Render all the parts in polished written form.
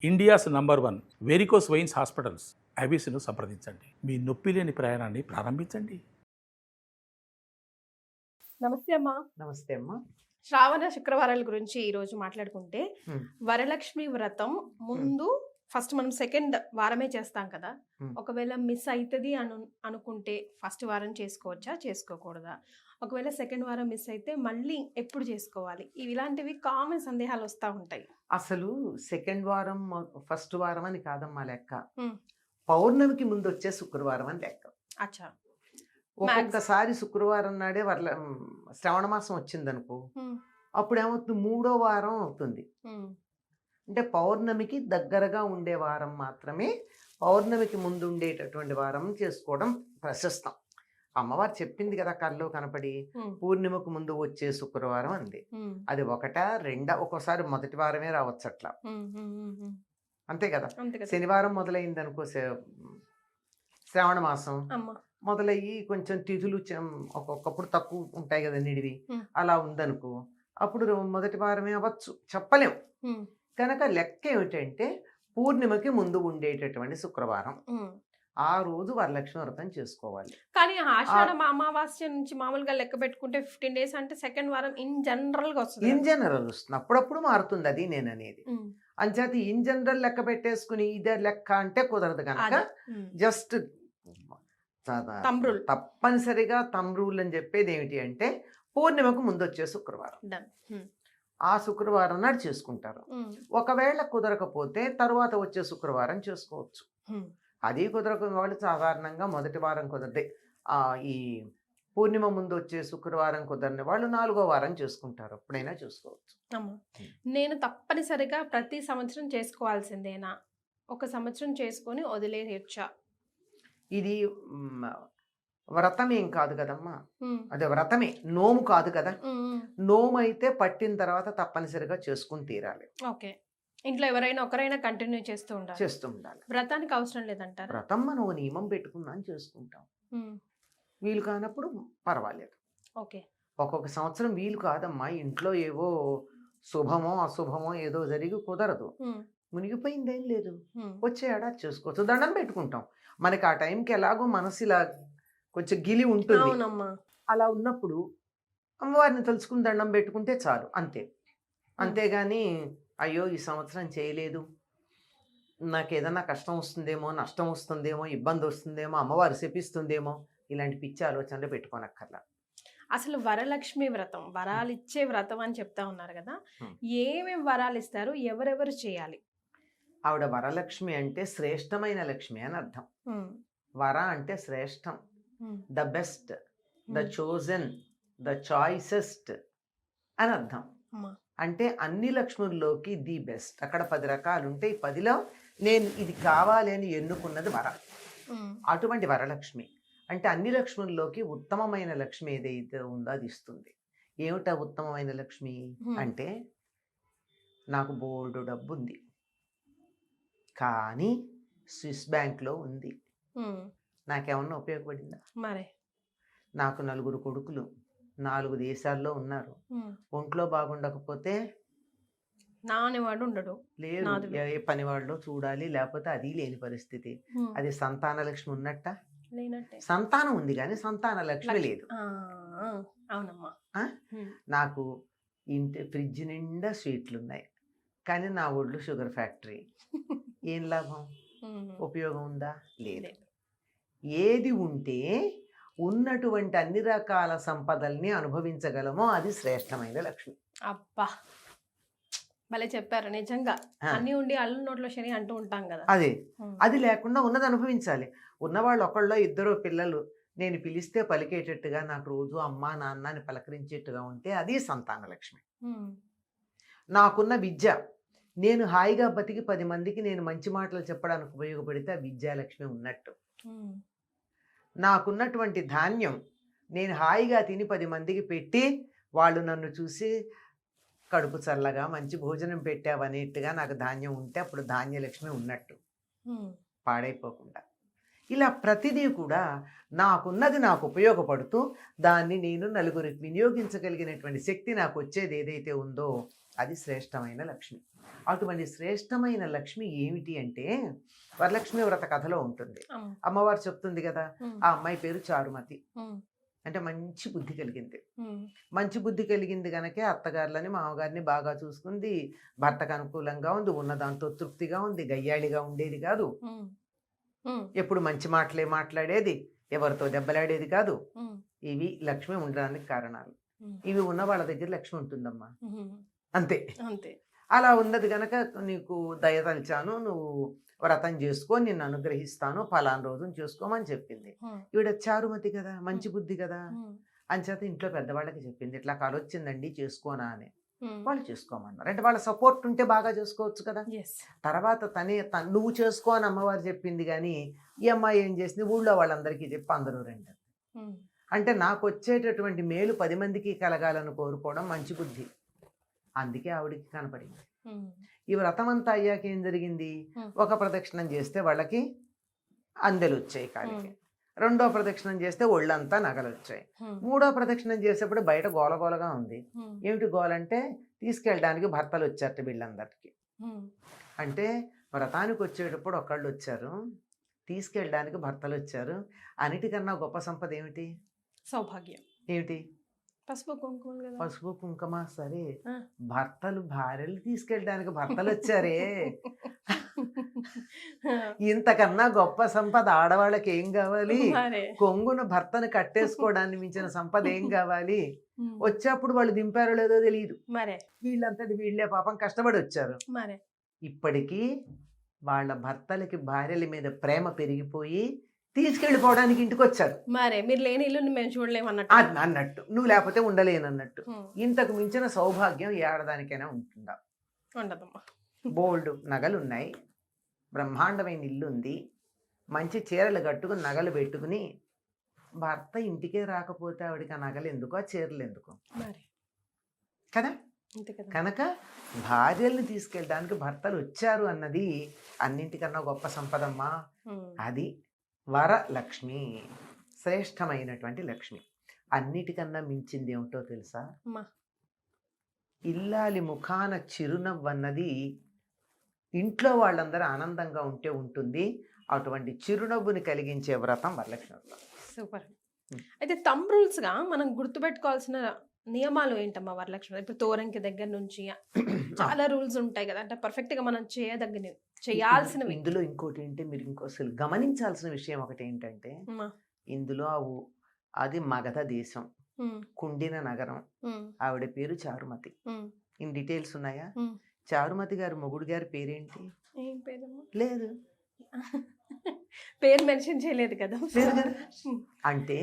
India's number 1 varicose veins hospitals ఐబీసీను సంప్రదించండి. మీ నొప్పి లేని ప్రయాణాన్ని ప్రారంభించండి. నమస్తే అమ్మా. నమస్తే అమ్మా. శ్రావణ శుక్రవారాల గురించి ఈరోజు మాట్లాడుకుంటే Hmm. వరలక్ష్మి వ్రతం ముందు ఫస్ట్ మనం సెకండ్ వారమే చేస్తాం కదా. ఒకవేళ మిస్ అవుతుంది అనుకుంటే ఫస్ట్ వారం చేసుకోవచ్చా, చేసుకోకూడదా? ఒకవేళ సెకండ్ వారం మిస్ అయితే మళ్ళీ ఎప్పుడు చేసుకోవాలి? ఇలాంటివి కామన్ సందేహాలు వస్తూ ఉంటాయి. అసలు సెకండ్ వారం ఫస్ట్ వారం అని కాదమ్మా లెక్క. Hmm. పౌర్ణమికి ముందు వచ్చే శుక్రవారం అని లెక్క. అచ్చా. ఒక్కొక్కసారి శుక్రవారం నాడే శ్రవణ మాసం వచ్చిందనుకో, అప్పుడు ఏమవుతుంది, 3వ వారం అవుతుంది. అంటే పౌర్ణమికి దగ్గరగా ఉండే వారం మాత్రమే, పౌర్ణమికి ముందు ఉండేటటువంటి వారం చేసుకోవడం ప్రశస్తం. అమ్మవారు చెప్పింది కదా కల్లో కనపడి, పూర్ణిమకు ముందు వచ్చే శుక్రవారం అంది. అది ఒకటా రెండా, ఒక్కోసారి మొదటి వారమే రావచ్చు అట్లా, అంతే కదా. శనివారం మొదలైంది అనుకో, శ్రావణ మాసం మొదలయ్యి కొంచెం తిథులు ఒక్కొక్కప్పుడు తక్కువ ఉంటాయి కదా నిడివి, అలా ఉందనుకో, అప్పుడు మొదటి వారమే అవ్వచ్చు, చెప్పలేం. కనుక లెక్క ఏమిటంటే పూర్ణిమకి ముందు ఉండేటటువంటి శుక్రవారం, ఆ రోజు వరలక్ష్మి వ్రతం చేసుకోవాలి. కానీ ఆషాఢ అమావాస్య నుంచి మామూలుగా లెక్క పెట్టుకుంటే 15 days అంటే సెకండ్ వారం ఇన్ జనరల్ గా వస్తుంది. ఇన్ జనరల్ వస్తుంది, అప్పుడప్పుడు మారుతుంది, అది నేను అనేది. అంచేత ఇన్ జనరల్ లెక్క పెట్టేసుకుని ఇదే లెక్క అంటే కుదరదు కనుక జస్ట్ తప్పనిసరిగా తమ్ రూల్ అని చెప్పేది ఏమిటి అంటే పూర్ణిమకు ముందు వచ్చే శుక్రవారం, ఆ శుక్రవారం నాడు చేసుకుంటారు. ఒకవేళ కుదరకపోతే తరువాత వచ్చే శుక్రవారం చేసుకోవచ్చు. అది కుదరక వాళ్ళు సాధారణంగా మొదటి వారం కుదరదే, ఈ పూర్ణిమ ముందు వచ్చే శుక్రవారం కుదరని వాళ్ళు 4వ వారం చేసుకుంటారు, ఎప్పుడైనా చేసుకోవచ్చు. నేను తప్పనిసరిగా ప్రతి సంవత్సరం చేసుకోవాల్సిందేనా, ఒక సంవత్సరం చేసుకొని వదిలేయచ్చా? ఇది వ్రతం ఏం కాదు కదమ్మా, అదే వ్రతమే, నోము కాదు కదా. నోము అయితే పట్టిన తర్వాత తప్పనిసరిగా చేసుకుని తీరాలి. ఓకే, ఇంట్లో ఎవరైనా ఒకరైనా కంటిన్యూ చేస్తూ ఉండాలి. వ్రతానికి అవసరం లేదంటారు. వ్రతం మనం నియమం పెట్టుకున్నాను చేసుకుంటాం, వీలు కానప్పుడు పర్వాలేదు. ఓకే, ఒక్కొక్క సంవత్సరం వీలు కాదమ్మా, ఇంట్లో ఏవో శుభమో అశుభమో ఏదో జరిగి కుదరదు, మునిగిపోయిందేం లేదు, వచ్చే ఏడాది చేసుకోవచ్చు. దండం పెట్టుకుంటాం, మనకి ఆ టైంకి ఎలాగో మనసు ఇలా కొంచెం గిలి ఉంటుంది, అలా ఉన్నప్పుడు అమ్మవారిని తలుచుకుని దండం పెట్టుకుంటే చాలు, అంతే. అంతేగాని అయ్యో ఈ సంవత్సరం చేయలేదు, నాకు ఏదైనా కష్టం వస్తుందేమో, నష్టం వస్తుందేమో, ఇబ్బంది వస్తుందేమో, అమ్మవారు శపిస్తుందేమో, ఇలాంటి పిచ్చి ఆలోచనలు పెట్టుకోనక్కర్లా. అసలు వరలక్ష్మి వ్రతం వరాలు ఇచ్చే వ్రతం అని చెప్తా ఉన్నారు కదా, ఏమేమి వరాలు ఇస్తారు, ఎవరెవరు చేయాలి? ఆవిడ వరలక్ష్మి అంటే శ్రేష్టమైన లక్ష్మి అని అర్థం. వర అంటే శ్రేష్టం, the best, the chosen, the choicest అని అర్థం. అంటే అన్ని లక్ష్ముల్లోకి ది బెస్ట్. అక్కడ 10 రకాలు ఉంటే ఈ 10లో నేను ఇది కావాలి అని ఎన్నుకున్నది వర. అటువంటి వరలక్ష్మి అంటే అన్ని లక్ష్ముల్లోకి ఉత్తమమైన లక్ష్మి ఏదైతే ఉందో అది ఇస్తుంది. ఏమిటా ఉత్తమమైన లక్ష్మి అంటే, నాకు బోల్డు డబ్బు ఉంది కానీ స్విస్ బ్యాంక్లో ఉంది, నాకేమన్నా ఉపయోగపడిందా? మరి నాకు 4 కొడుకులు 4 దేశాల్లో ఉన్నారు, ఒంట్లో బాగుండకపోతే నానేవాడు ఉండడు, లేదు, ఏ పని వాళ్ళు చూడాలి, లేకపోతే అది లేని పరిస్థితి. అది సంతాన లక్ష్మి ఉన్నట్ట? సంతానం ఉంది కానీ సంతాన లక్ష్మి లేదు. అవునమ్మా. నాకు ఇంటి ఫ్రిడ్జ్ నిండా స్వీట్లు ఉన్నాయి కానీ నా ఒళ్ళు షుగర్ ఫ్యాక్టరీ, ఏం లాభం? ఉపయోగం ఉందా? లేదు. ఏది ఉంటే ఉన్నటువంటి అన్ని రకాల సంపదల్ని అనుభవించగలమో అది శ్రేష్టమైన లక్ష్మి. అబ్బా, భలే చెప్పారు. నిజంగా అన్ని ఉండి అల్లు నోట్లో శని అంటూ ఉంటాం కదా, అదే. అది లేకుండా ఉన్నది అనుభవించాలి. ఉన్నవాళ్ళు ఒకళ్ళో ఇద్దరు పిల్లలు నేను పిలిస్తే పలికేటట్టుగా, నాకు రోజు అమ్మా నాన్న అని పలకరించేట్టుగా ఉంటే అది సంతాన లక్ష్మి. నాకున్న విద్య, నేను హాయిగా బతికి 10 మందికి నేను మంచి మాటలు చెప్పడానికి ఉపయోగపడితే ఆ విద్యాలక్ష్మి ఉన్నట్టు. నాకున్నటువంటి ధాన్యం, నేను హాయిగా తిని 10 మందికి పెట్టి వాళ్ళు నన్ను చూసి కడుపు చల్లగా మంచి భోజనం పెట్టావనేట్టుగా నాకు ధాన్యం ఉంటే అప్పుడు ధాన్యలక్ష్మి ఉన్నట్టు, పాడైపోకుండా. ఇలా ప్రతిదీ కూడా నాకున్నది నాకు ఉపయోగపడుతూ దాన్ని నేను నలుగురికి వినియోగించగలిగినటువంటి శక్తి నాకు వచ్చేది ఏదైతే ఉందో అది శ్రేష్టమైన లక్ష్మి. అటువంటి శ్రేష్టమైన లక్ష్మి ఏమిటి అంటే వరలక్ష్మి వ్రత కథలో ఉంటుంది. అమ్మవారు చెప్తుంది కదా, ఆ అమ్మాయి పేరు చారుమతి. అంటే మంచి బుద్ధి కలిగింది. మంచి బుద్ధి కలిగింది కనుకే అత్తగారులని మామగారిని బాగా చూసుకుంది, భర్తకు అనుకూలంగా ఉంది, ఉన్న దాంతో తృప్తిగా ఉంది, గయ్యాళిగా ఉండేది కాదు, ఎప్పుడు మంచి మాటలే మాట్లాడేది, ఎవరితో దెబ్బలాడేది కాదు. ఇవి లక్ష్మి ఉండడానికి కారణాలు. ఇవి ఉన్న వాళ్ళ దగ్గర లక్ష్మి ఉంటుందమ్మా, అంతే అంతే. అలా ఉన్నది గనక నీకు దయతలిచాను, నువ్వు వ్రతం చేసుకో, నిన్ను అనుగ్రహిస్తాను, ఫలానా రోజును చేసుకోమని చెప్పింది. ఈవిడ చారుమతి కదా, మంచి బుద్ధి కదా, అంచేత ఇంట్లో పెద్దవాళ్ళకి చెప్పింది, ఇట్లా కాలొచ్చిందండి చేసుకోనా అని. వాళ్ళు చేసుకోమన్నారు. అంటే వాళ్ళ సపోర్ట్ ఉంటే బాగా చేసుకోవచ్చు కదా. తర్వాత నువ్వు చేసుకో అని అమ్మవారు చెప్పింది కానీ ఈ అమ్మాయి ఏం చేసింది, ఊళ్ళో వాళ్ళందరికీ చెప్పి అందరూ రండి. అంటే నాకు వచ్చేటటువంటి మేలు 10 మందికి కలగాలని కోరుకోవడం మంచి బుద్ధి. అందుకే ఆవిడికి కనపడింది. ఈ వ్రతం అంతా అయ్యాక ఏం జరిగింది, ఒక ప్రదక్షిణం చేస్తే వాళ్ళకి అందెలు వచ్చాయి కాలికి, రెండో ప్రదక్షిణం చేస్తే ఒళ్ళంతా నగలు వచ్చాయి, మూడో ప్రదక్షిణం చేసేప్పుడు బయట గోలగోలగా ఉంది. ఏమిటి గోలంటే తీసుకెళ్ళడానికి భర్తలు వచ్చారట వీళ్ళందరికీ. అంటే వ్రతానికి వచ్చేటప్పుడు ఒకళ్ళు వచ్చారు, తీసుకెళ్ళడానికి భర్తలు వచ్చారు. అన్నిటికన్నా గొప్ప సంపద ఏమిటి, సౌభాగ్యం. ఏమిటి, పసుపు కుంకుమ. పసుపు కుంకుమ. సరే, భర్తలు భార్యలు తీసుకెళ్ళడానికి భర్తలు వచ్చారే, ఇంతకన్నా గొప్ప సంపద ఆడవాళ్ళకి ఏం కావాలి? కొంగును భర్తను కట్టేసుకోవడాన్ని మించిన సంపద ఏం కావాలి? వచ్చేప్పుడు వాళ్ళు దింపారో లేదో తెలియదు, వీళ్ళంతటి వీళ్ళే పాపం కష్టపడి వచ్చారు. ఇప్పటికీ వాళ్ళ భర్తలకి భార్యల మీద ప్రేమ పెరిగిపోయి తీసుకెళ్ళిపోవడానికి ఇంటికి వచ్చారు. మీరు లేని ఇల్లు మేము చూడలేము అన్నట్టు, నువ్వు లేకపోతే ఉండలేనన్నట్టు. ఇంతకు మించిన సౌభాగ్యం ఏ ఆడదానికైనా ఉంటుందా? ఉండదమ్మా. బోల్డ్ నగలు ఉన్నాయి, బ్రహ్మాండమైన ఇల్లు ఉంది, మంచి చీరలు కట్టుకుని నగలు పెట్టుకుని భర్త ఇంటికే రాకపోతే ఆవిడకి ఆ నగలు ఎందుకు, ఆ చీరలు ఎందుకు కదా. కనుక భార్యల్ని తీసుకెళ్ళడానికి భర్తలు వచ్చారు అన్నది అన్నింటికన్నా గొప్ప సంపదమ్మా. అది వరలక్ష్మి, శ్రేష్టమైనటువంటి లక్ష్మి. అన్నిటికన్నా మించింది ఏమిటో తెలుసా, ఇల్లాలి ముఖాన చిరునవ్వు అన్నది ఇంట్లో వాళ్ళందరూ ఆనందంగా ఉంటే ఉంటుంది. అటువంటి చిరునవ్వుని కలిగించే వ్రతం వరలక్ష్మి వ్రతం. సూపర్. అయితే థంబ్ రూల్స్ గా మనం గుర్తుపెట్టుకోవాల్సిన నియమాలు ఏంటమ్మా వరలక్ష్మి? ఇప్పుడు తోరంకి దగ్గర నుంచి చాలా రూల్స్ ఉంటాయి కదా, అంటే పర్ఫెక్ట్ గా మనం చేయాల్సినవి. ఇందులో ఇంకోటి ఏంటి, మీరు అసలు గమనించాల్సిన విషయం ఒకటి ఏంటంటే, ఇందులో అది మగధ దేశం, కుండిన నగరం, ఆవిడ పేరు చారుమతి. ఇన్ డీటెయిల్స్ ఉన్నాయా? చారుమతి గారు మొగుడు గారి పేరేంటి? లేదు, పేరు మెన్షన్ చేయలేదు కదా. అంటే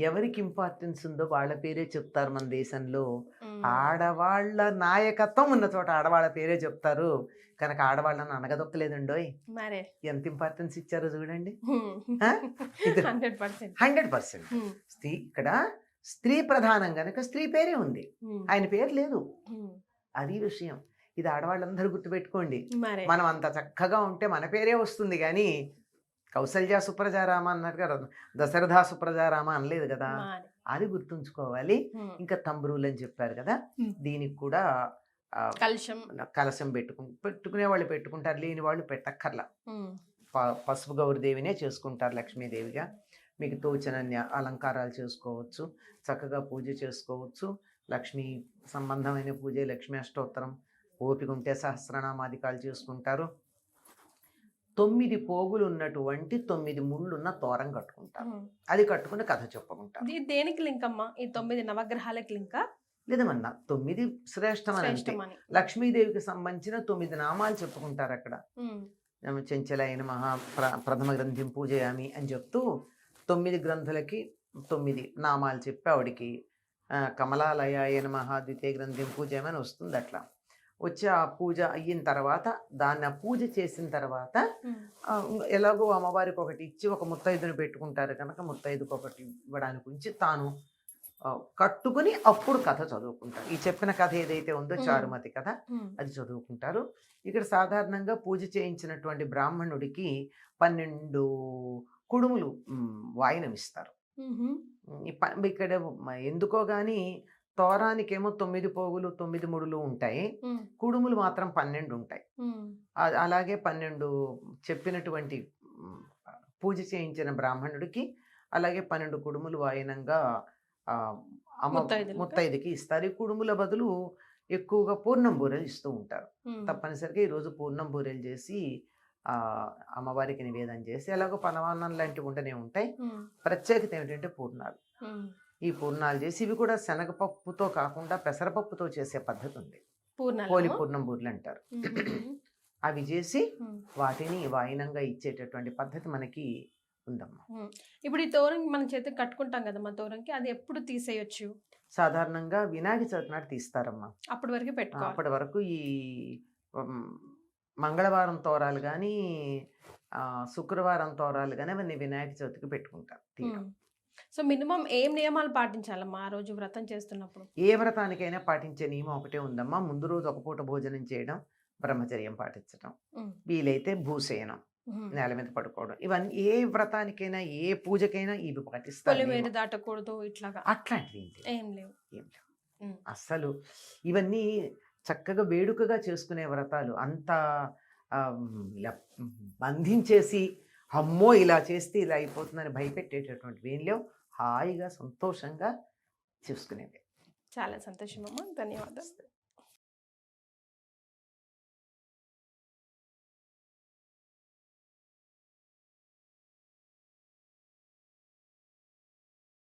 ఎవరికి ఇంపార్టెన్స్ ఉందో వాళ్ళ పేరే చెప్తారు మన దేశంలో. ఆడవాళ్ళ నాయకత్వం ఉన్న చోట ఆడవాళ్ళ పేరే చెప్తారు. కనుక ఆడవాళ్ళని అనగదొక్కలేదండోయ్, ఎంత ఇంపార్టెన్స్ ఇచ్చారో చూడండి. 100%. స్త్రీ, ఇక్కడ స్త్రీ ప్రధానం కనుక స్త్రీ పేరే ఉంది, ఆయన పేరు లేదు. అది విషయం. ఇది ఆడవాళ్ళందరూ గుర్తుపెట్టుకోండి. మనం అంత చక్కగా ఉంటే మన పేరే వస్తుంది కానీ కౌసల్య సుప్రజారామ అన్నారు కదా, దశరథ సుప్రజారామ అనలేదు కదా. అది గుర్తుంచుకోవాలి. ఇంకా తంబ్రూలు అని చెప్పారు కదా, దీనికి కూడా కలశం పెట్టుకునే వాళ్ళు పెట్టుకుంటారు, లేని వాళ్ళు పెట్టక్కర్లా. పసుపు గౌరీదేవినే చేసుకుంటారు లక్ష్మీదేవిగా. మీకు తోచనన్ని అలంకారాలు చేసుకోవచ్చు, చక్కగా పూజ చేసుకోవచ్చు. లక్ష్మీ సంబంధమైన పూజ, లక్ష్మీ అష్టోత్తరం, ఓపిక ఉంటే సహస్రనామాధికాలు చేసుకుంటారు. 9 పోగులు ఉన్నటువంటి 9 ముళ్ళున్న తోరం కట్టుకుంటారు. అది కట్టుకుని కథ చెప్పుకుంటారు. దేనికి లింక్ అమ్మా? ఈ 9 నవగ్రహాలకి లింకా? లేదమన్నా, 9 శ్రేష్టమని లక్ష్మీదేవికి సంబంధించిన 9 నామాలు చెప్పుకుంటారు అక్కడ. చెంచలైన మహా ప్రథమ గ్రంథిం పూజయామి అని చెప్తూ 9 గ్రంథులకి 9 నామాలు చెప్పి ఆవిడికి కమలాలయాయన మహా ద్వితీయ గ్రంథిం పూజయామి అని వస్తుంది. అట్లా వచ్చి ఆ పూజ అయిన తర్వాత, దాన్ని పూజ చేసిన తర్వాత ఎలాగో అమ్మవారికి ఒకటి ఇచ్చి ఒక ముత్తైదుని పెట్టుకుంటారు కనుక ముత్తైదుకి ఒకటి ఇవ్వడానికి ఉంచి తాను కట్టుకుని అప్పుడు కథ చదువుకుంటారు. ఈ చెప్పిన కథ ఏదైతే ఉందో చారుమతి కథ, అది చదువుకుంటారు. ఇక్కడ సాధారణంగా పూజ చేయించినటువంటి బ్రాహ్మణుడికి 12 కుడుములు వాయినం ఇస్తారు. ఇక్కడ ఎందుకో కానీ తోరానికేమో 9 పోగులు 9 ముడులు ఉంటాయి, కుడుములు మాత్రం 12 ఉంటాయి. అలాగే 12 చెప్పినటువంటి పూజ చేయించిన బ్రాహ్మణుడికి అలాగే 12 కుడుములు వాయినంగా ముత్తైదుకి ఇస్తారు. ఈ కుడుముల బదులు ఎక్కువగా పూర్ణం బూరెలు ఇస్తూ ఉంటారు. తప్పనిసరిగా ఈరోజు పూర్ణం బూరెలు చేసి అమ్మవారికి నివేదన చేసి అలాగే పనవాన్నం లాంటివి ఉండనే ఉంటాయి. ప్రత్యేకత ఏమిటంటే పూర్ణాలు. ఈ పూర్ణాలు చేసి ఇవి కూడా శనగపప్పుతో కాకుండా పెసరపప్పుతో చేసే పద్ధతి ఉంది. పోలి పూర్ణం బూరెలు అంటారు. అవి చేసి వాటిని వాయినంగా ఇచ్చేటటువంటి పద్ధతి మనకి ఉందమ్మా. ఇప్పుడు ఈ తోరం మన చేతికి కట్టుకుంటాం కదమ్మా తోరంకి, అది ఎప్పుడు తీసేయొచ్చు? సాధారణంగా వినాయక చవితి నాడు తీస్తారమ్మా. అప్పటి వరకు పెట్టుకో. అప్పటి వరకు ఈ మంగళవారం తోరాలు కానీ శుక్రవారం తోరాలు కానీ అవన్నీ వినాయక చవితికి పెట్టుకుంటారు. సో మినిమం ఏం నియమాలు పాటించాలమ్మా ఆ రోజు వ్రతం చేస్తున్నప్పుడు? ఏ వ్రతానికైనా పాటించే నియమం ఒకటే ఉందమ్మా. ముందు రోజు ఒక పూట భోజనం చేయడం, బ్రహ్మచర్యం పాటించడం, వీలైతే భూసేనం, నేల మీద పడుకోవడం. ఇవన్నీ ఏ వ్రతానికైనా ఏ పూజకైనా ఇవి పాటిస్తారు. దాటకూడదు ఇట్లాగా అట్లాంటివి ఏం లేవు. అస్సలు ఇవన్నీ చక్కగా వేడుకగా చేసుకునే వ్రతాలు. అంత బంధించేసి అమ్మో ఇలా చేస్తే ఇలా అయిపోతుందని భయపెట్టేటటువంటివి ఏం లేవు. హాయిగా సంతోషంగా చూసుకునేవి. చాలా సంతోషం అమ్మా, ధన్యవాదాలు.